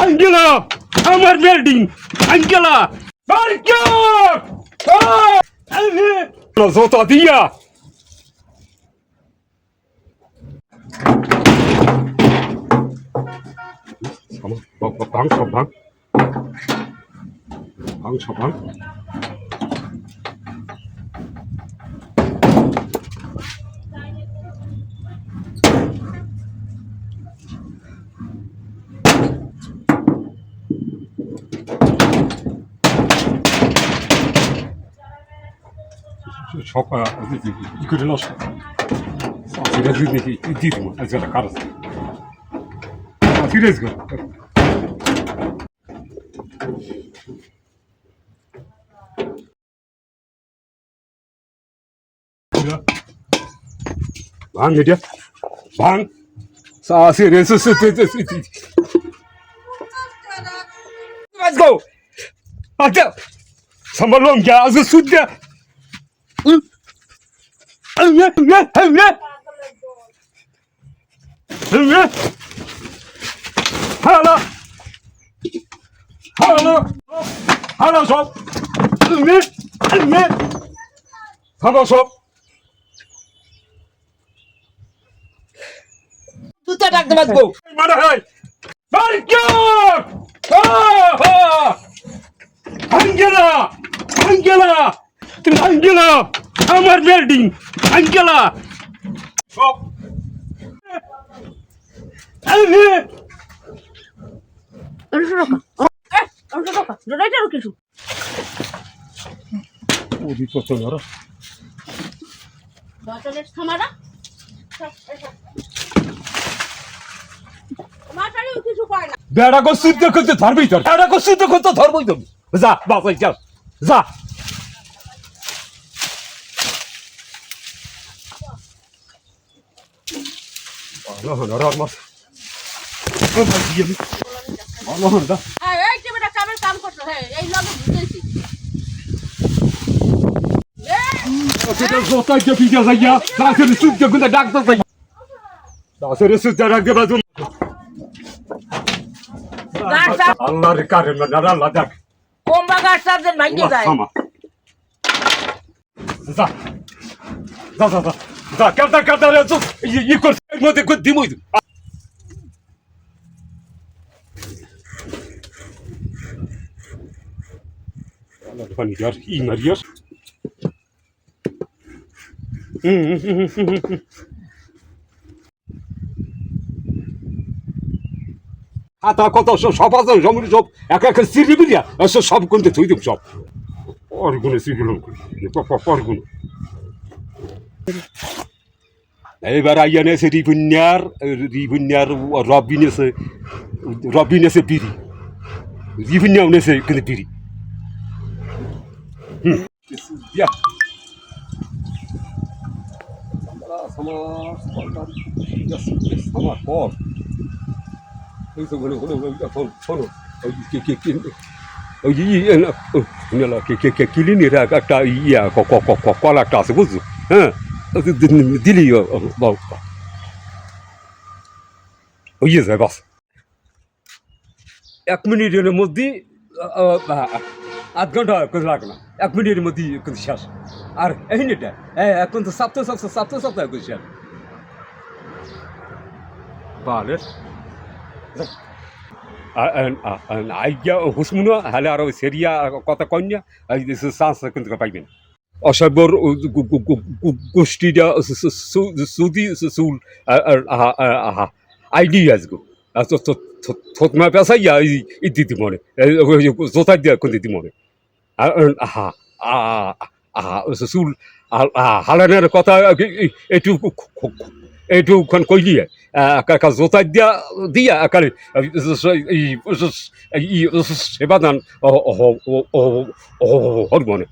আঙ্কেলা আমার বিল্ডিং আঙ্কেলা জোতা দিয়া ভাঙ সব ভাঙ ভাঙ সব ভাঙ সব ই করে নষ্ট সেটা যদি দেখি দিয়ে দেবো আজকাল কারো সিরিয়াস করে ভাঙ এটা ভাঙ serious Let's go! Até! Sambalom ya azı sudya. Hala. Hala şop. Hala şop. জুতা ডাকতে বাজবো Mana hay. Barka! Angela! আমার বিল্ডিং আঙ্কেলা সব বেড়া গো শুদ্ধ করতে ধরবই ধর বেড়া গো শুদ্ধ করতে ধরবই ধর যা বাসাই যা যা Allah'ın aramaz. Aman diyeyim. Allah'ın da. এই যে বেটা কামের কাম করছো হে এই লগে বুঝেছি Seda zota yapacağız ya. Daha seni süt yakında daktasın. Daha seni süt yakında bazım. Allah'ı kahretsin. Allah dak. কোম্বা গাছ সাবজেন ভাঙে যায় Tamam. Za. Za. Kadar ya sus. Yıkır. Mıdı kut dimuydu. Allah bani yar. İyi mariyor. হাতা কত সব আছে জমির সব এক এক সিঁড়ি বিলিয়া সব কোনতে থই দিব সব অরগুনে সিঁড়ি অরগুনে এইবার আইয়া নেছে রিপুণ্যার রবি নেছে বিড়ি রিপুণ্যাও নেছে কিন্তু বিড়ি আমার পর কিলিনির একটা ইয়া কলা একটা আছে বুঝছো হ্যাঁ দিলি ইয়ে যায় বাস 1 মিনিটের মধ্যে আধ ঘন্টা করে লাগে না 1 মিনিটের মধ্যে শেষ আর এই নেটা এখন তো সপ্তাহে করে শেষ বালের আইয়া হুসমুনো হলে আরো সেরিয়া কথা কন্যা চান্স কিন্তু পাইবেন অসভ্যর গোষ্ঠীটা সুদি চুল আইডি আসগো থতমা পেঁচাইয়া দিদি মনে জোতা দিয়া কোন দিদি মনে চুল হালানের কথা এইটুখান কইলিয়ে জোতা দিয়া একালে সেবাদান হর মনে